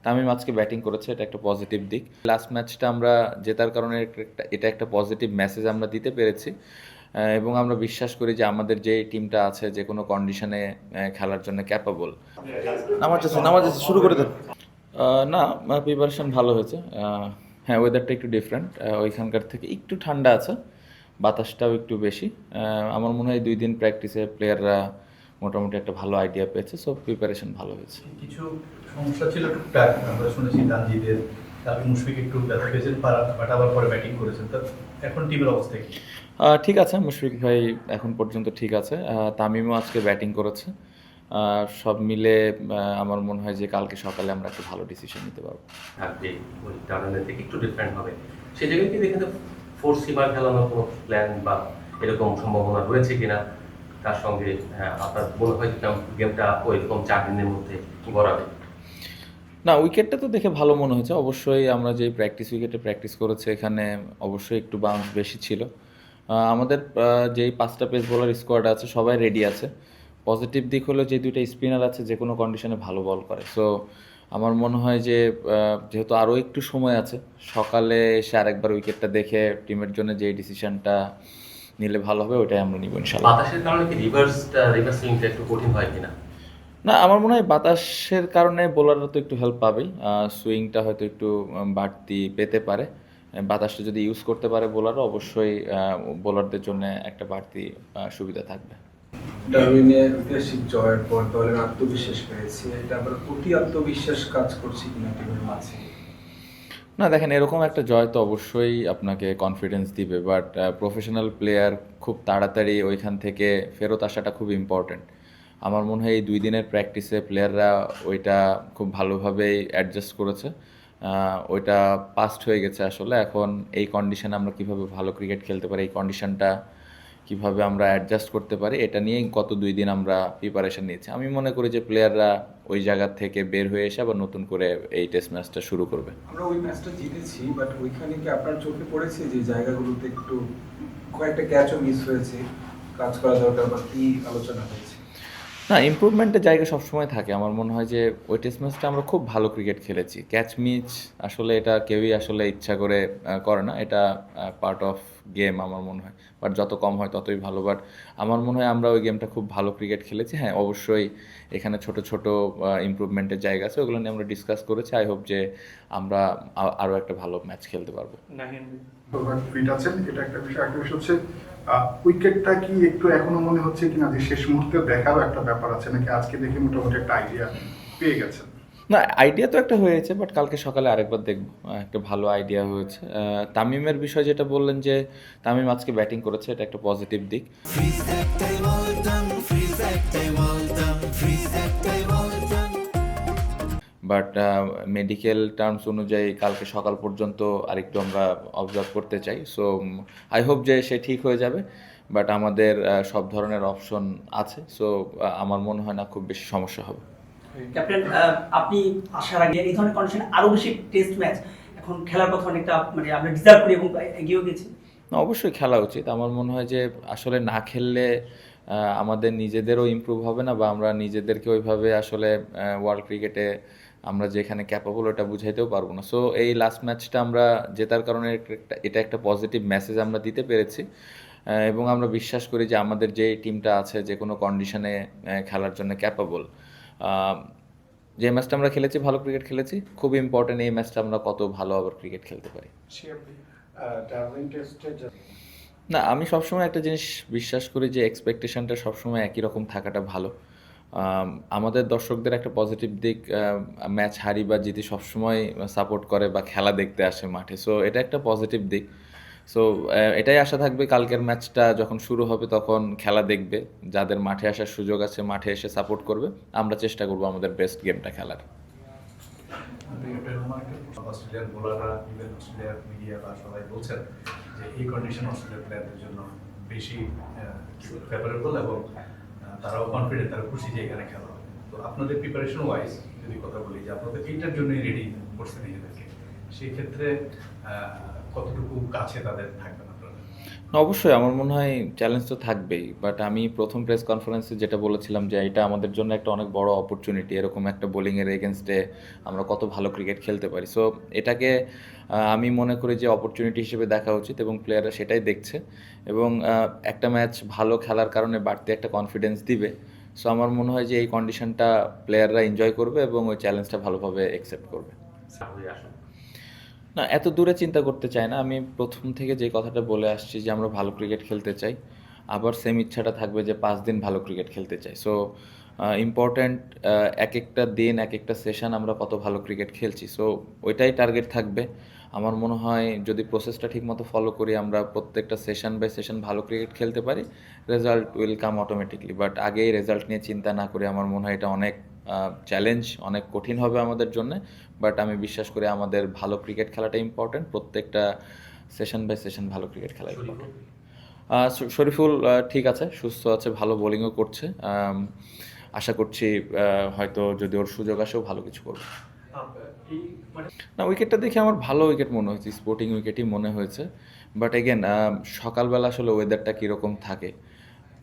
তামিম আজকে ব্যাটিং করেছে, এটা একটা পজিটিভ দিক। লাস্ট ম্যাচটা আমরা জেতার কারণে এটা একটা পজিটিভ মেসেজ আমরা দিতে পেরেছি, এবং আমরা বিশ্বাস করি যে আমাদের যে টিমটা আছে যে কোনো কন্ডিশনে খেলার জন্য ক্যাপাবল। নামাজ আছে, শুরু করে দেন। না, প্রিপারেশন ভালো হয়েছে। হ্যাঁ, ওয়েদারটা একটু ডিফারেন্ট, ওইখানকার থেকে একটু ঠান্ডা আছে, বাতাসটাও একটু বেশি। আমার মনে হয় 2 দিন প্র্যাকটিসে প্লেয়াররা মোটামুটি একটা ভালো আইডিয়া পেয়েছে, সো প্রিপারেশন ভালো হয়েছে। কিছু সমস্যা ছিল টুকটাক, আমরা শুনেছি তানজিদের, তারপর মুশফিক একটু ব্যথা পেয়েছেন, বাট আবার পরে ব্যাটিং করেছেন। তো এখন টিমের অবস্থা কি? ঠিক আছে, মুশফিক ভাই এখন পর্যন্ত ঠিক আছে। তামিমও আজকে ব্যাটিং করেছে। সব মিলে আমার মনে হয় যে কালকে সকালে আমরা একটা ভালো ডিসিশন নিতে পারবো। থাকবে ওই টার্নামেন্ট থেকে একটু ডিফারেন্ট হবে, সেই জায়গায় কি দেখেন ফোর সিমার খেলানোর কোনো প্ল্যান বা এরকম সম্ভাবনা রয়েছে কিনা? তার সঙ্গে আপনার মনে হয় গেমটা ওইরকম 4 দিনের মধ্যে গড়াবে? না, উইকেটটা তো দেখে ভালো মনে হয়েছে। অবশ্যই আমরা যেই উইকেটে প্র্যাকটিস করেছে এখানে অবশ্যই একটু বাউন্স বেশি ছিল। আমাদের যেই 5টা পেস বোলার স্কোয়াড আছে সবাই রেডি আছে। পজিটিভ দিক হলো যে 2টা স্পিনার আছে যে কোনো কন্ডিশনে ভালো বল করে। সো আমার মনে হয় যে যেহেতু আরও একটু সময় আছে, সকালে এসে আরেকবার উইকেটটা দেখে টিমের জন্য যেই ডিসিশনটা নিলে ভালো হবে ওইটাই আমরা নিব ইনশাল্লাহ। বাতাসের কারণে কি রিভার্সিংটা একটু কঠিন হয় কিনা? না, আমার মনে হয় বাতাসের কারণে বোলাররা তো একটু হেল্প পাবেই, সুইংটা হয়তো একটু বাড়তি পেতে পারে। বাতাসটা যদি ইউজ করতে পারে বোলাররা, অবশ্যই বোলারদের জন্য একটা বাড়তি সুবিধা থাকবে। ডারউইনে ঐতিহাসিক জয়ের পর দলের আত্মবিশ্বাস পেয়েছে, এটা আবার অতি আত্মবিশ্বাস কাজ করছে কিনা টিমের মাঝে? না, দেখেন, এরকম একটা জয় তো অবশ্যই আপনাকে কনফিডেন্স দিবে, বাট প্রফেশনাল প্লেয়ার খুব তাড়াতাড়ি ওইখান থেকে ফেরত আসাটা খুব ইম্পর্ট্যান্ট। আমার মনে হয় এই 2 দিনের প্র্যাকটিসে প্লেয়াররা ওইটা খুব ভালোভাবেই অ্যাডজাস্ট করেছে। ওইটা পাস্ট হয়ে গেছে আসলে। এখন এই কন্ডিশনে আমরা কীভাবে ভালো ক্রিকেট খেলতে পারি, এই কন্ডিশনটা কীভাবে আমরা অ্যাডজাস্ট করতে পারি, এটা নিয়েই গত 2 দিন আমরা প্রিপারেশন নিয়েছি। আমি মনে করি যে প্লেয়াররা ওই জায়গা থেকে বের হয়ে এসে আবার নতুন করে এই টেস্ট ম্যাচটা শুরু করবে। আমরা ওই ম্যাচটা জিতেছি, বাট ওইখানে কি আপনার চোখে পড়েছে যে জায়গাগুলোতে একটু কয়েকটা ক্যাচও মিস হয়েছে, কাজ করা দরকার, বা কি আলোচনা হয়েছে? না, ইমপ্রুভমেন্টের জায়গা সবসময় থাকে। আমার মনে হয় যে ওই টেস্ট ম্যাচটা আমরা খুব ভালো ক্রিকেট খেলেছি। ক্যাচ মিস আসলে এটা কেউই আসলে ইচ্ছা করে করে না, এটা পার্ট অফ গেম আমার মনে হয়। বাট যত কম হয় ততই ভালো। বাট আমার মনে হয় আমরা ওই গেমটা খুব ভালো ক্রিকেট খেলেছি। হ্যাঁ, অবশ্যই এখানে ছোট ছোট ইমপ্রুভমেন্টের জায়গা আছে, ওগুলো নিয়ে আমরা ডিসকাস করেছি। আই হোপ যে আমরা আরও একটা ভালো ম্যাচ খেলতে পারবো। ফিট আছেন, এটা একটা বিষয়। একটা বিষয় হচ্ছে উইকেটটা কি একটু এখনো মনে হচ্ছে কিনা যে শেষ মুহূর্তে দেখারও একটা ব্যাপার আছে, নাকি আজকে দেখে মোটামুটি একটা আইডিয়া পেয়ে গেছেন? না, আইডিয়া তো একটা হয়েছে, বাট কালকে সকালে আরেকবার দেখবো। একটা ভালো আইডিয়া হয়েছে। তামিমের বিষয় যেটা বললেন যে তামিম আজকে ব্যাটিং করেছে, এটা একটা পজিটিভ দিক। বাট মেডিকেল টার্মস অনুযায়ী কালকে সকাল পর্যন্ত আরেকটু আমরা অবজার্ভ করতে চাই। সো আই হোপ যে সে ঠিক হয়ে যাবে। বাট আমাদের সব ধরনের অপশন আছে, সো আমার মনে হয় না খুব বেশি সমস্যা হবে। ক্যাপ্টেন, আপনি আসার আগে এই ধরনের কন্ডিশনে আরো বেশি টেস্ট ম্যাচ এখন খেলার কথা অনেকটা মানে আমরা ডিজার্ভ করি এবং এগিয়েও গেছি। না, অবশ্যই খেলা উচিত। আমার মনে হয় যে আসলে না খেললে আমাদের নিজেদেরও ইমপ্রুভ হবে না, বা আমরা নিজেদেরকে ওইভাবে আসলে ওয়ার্ল্ড ক্রিকেটে আমরা যেখানে ক্যাপাবল ওটা বুঝাইতেও পারবো না। সো এই লাস্ট ম্যাচটা আমরা জেতার কারণে এটা একটা পজিটিভ মেসেজ আমরা দিতে পেরেছি, এবং আমরা বিশ্বাস করি যে আমাদের যে টিমটা আছে যে কোনো কন্ডিশনে খেলার জন্য ক্যাপাবল। যে ম্যাচটা আমরা খেলেছি, ভালো ক্রিকেট খেলেছি, খুব ইম্পর্টেন্ট এই ম্যাচটা আমরা কত ভালো আবার ক্রিকেট খেলতে পারি। না, আমি সবসময় একটা জিনিস বিশ্বাস করি যে এক্সপেকটেশনটা সবসময় একই রকম থাকাটা ভালো। আমাদের দর্শকদের একটা পজিটিভ দিক, ম্যাচ হারি বা জিতি সবসময় সাপোর্ট করে বা খেলা দেখতে আসে মাঠে। সো এটা একটা পজিটিভ দিক। সো এটাই আশা থাকবে, কালকের ম্যাচটা যখন শুরু হবে তখন খেলা দেখবে, যাদের মাঠে আসার সুযোগ আছে মাঠে এসে সাপোর্ট করবে। আমরা চেষ্টা করবো আমাদের বেস্ট গেমটা খেলার। অস্ট্রেলিয়ান বোলাররা, ইভেন অস্ট্রেলিয়ার মিডিয়া বা সবাই বলছেন যে এই কন্ডিশন অস্ট্রেলিয়ার প্লেয়ারদের জন্য বেশি ফেভারেবল, এবং তারাও কনফিডেন্ট, তারা খুশি যে এখানে খেলা হবে। তো আপনাদের প্রিপারেশন ওয়াইজ যদি কথা বলি, যে আপনাদের এইটার জন্যই রেডি করছেন নিজেদেরকে, সেই ক্ষেত্রে কতটুকু কাছে তাদের থাকবেন আপনারা? না, অবশ্যই আমার মনে হয় চ্যালেঞ্জ তো থাকবেই, বাট আমি প্রথম প্রেস কনফারেন্সে যেটা বলেছিলাম যে এটা আমাদের জন্য একটা অনেক বড় অপরচুনিটি, এরকম একটা বোলিংয়ের এগেনস্টে আমরা কত ভালো ক্রিকেট খেলতে পারি। সো এটাকে আমি মনে করি যে অপরচুনিটি হিসেবে দেখা উচিত এবং প্লেয়াররা সেটাই দেখছে এবং একটা ম্যাচ ভালো খেলার কারণে বাড়তি একটা কনফিডেন্স দিবে। সো আমার মনে হয় যে এই কন্ডিশনটা প্লেয়াররা এনজয় করবে এবং ওই চ্যালেঞ্জটা ভালোভাবে অ্যাকসেপ্ট করবে। হয়ে আসুন। না, এত দূরে চিন্তা করতে চাই না। আমি প্রথম থেকে যে কথাটা বলে আসছি যে আমরা ভালো ক্রিকেট খেলতে চাই, আবার সেম ইচ্ছাটা থাকবে যে 5 দিন ভালো ক্রিকেট খেলতে চাই। সো ইম্পর্ট্যান্ট এক একটা দিন এক একটা সেশন আমরা কত ভালো ক্রিকেট খেলছি, সো ওইটাই টার্গেট থাকবে। আমার মনে হয় যদি প্রসেসটা ঠিকমতো ফলো করি, আমরা প্রত্যেকটা সেশন বাই সেশন ভালো ক্রিকেট খেলতে পারি, result will come automatically. But আগেই রেজাল্ট নিয়ে চিন্তা না করে আমার মনে হয় এটা অনেক চ্যালেঞ্জ, অনেক কঠিন হবে আমাদের জন্যে। বাট আমি বিশ্বাস করি আমাদের ভালো ক্রিকেট খেলাটা ইম্পর্ট্যান্ট, প্রত্যেকটা সেশন বাই সেশন ভালো ক্রিকেট খেলা ইম্পর্ট্যান্ট। শরীফুল ঠিক আছে, সুস্থ আছে, ভালো বোলিংও করছে। আশা করছি হয়তো যদি ওর সুযোগ আসেও ভালো কিছু করবে। না, উইকেটটা দেখে আমার ভালো উইকেট মনে হয়েছে, স্পোর্টিং উইকেটই মনে হয়েছে। বাট এগেন সকালবেলা আসলে ওয়েদারটা কীরকম থাকে,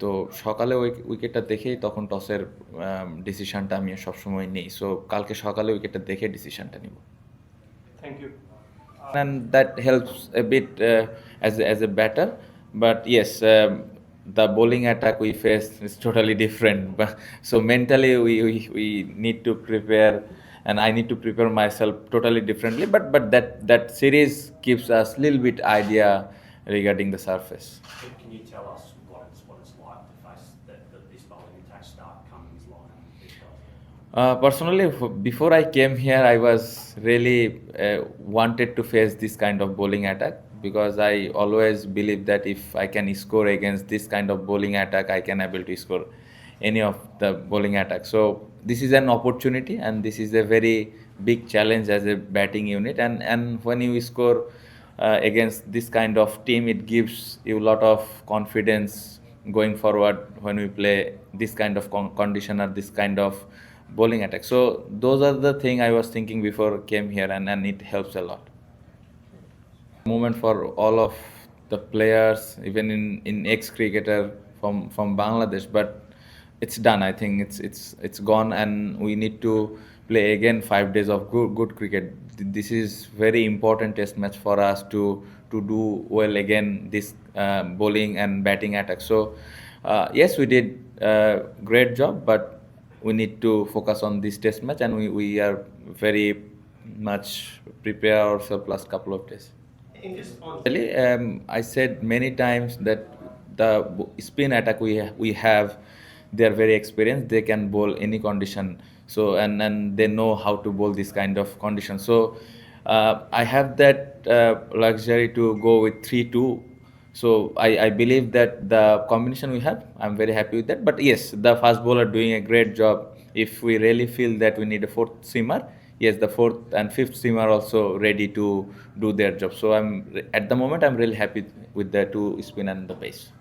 তো সকালে ওই উইকেটটা দেখেই তখন টসের ডিসিশনটা আমি সবসময় নিই। সো কালকে সকালে উইকেটটা দেখে ডিসিশনটা নিব। Thank you. And that helps a bit as a batter. But yes, the bowling attack we face is totally different. But so mentally we need to prepare, and I need to prepare myself totally differently. But that series gives us little bit idea regarding the surface. Can you tell us what it's like to face that this bowling attack start Cummins line? Personally, before I came here, I was really wanted to face this kind of bowling attack because I always believe that if I can score against this kind of bowling attack, I can able to score any of the bowling attack. So this is an opportunity, and this is a very big challenge as a batting unit. And when you score against this kind of team, it gives you a lot of confidence going forward when we play this kind of condition or this kind of bowling attack. So those are the thing I was thinking before came here, and it helps a lot. Moment for all of the players, even in ex-cricketer from Bangladesh, but it's done. I think it's gone, and we need to play again 5 days of good cricket. This is very important test match for us to do well again this bowling and batting attack. So yes, we did great job, but we need to focus on this test match, and we are very much prepare ourselves last couple of days. And just on Actually, I said many times that the spin attack we have, they are very experienced. They can bowl any condition. So and they know how to bowl this kind of condition. So I have that luxury to go with 3-2. So I believe that the combination we have, I'm very happy with that. But yes, the fast bowler doing a great job. If we really feel that we need a fourth seamer, yes, the fourth and fifth seamer also ready to do their job. So at the moment I'm really happy with the two spin and the pace.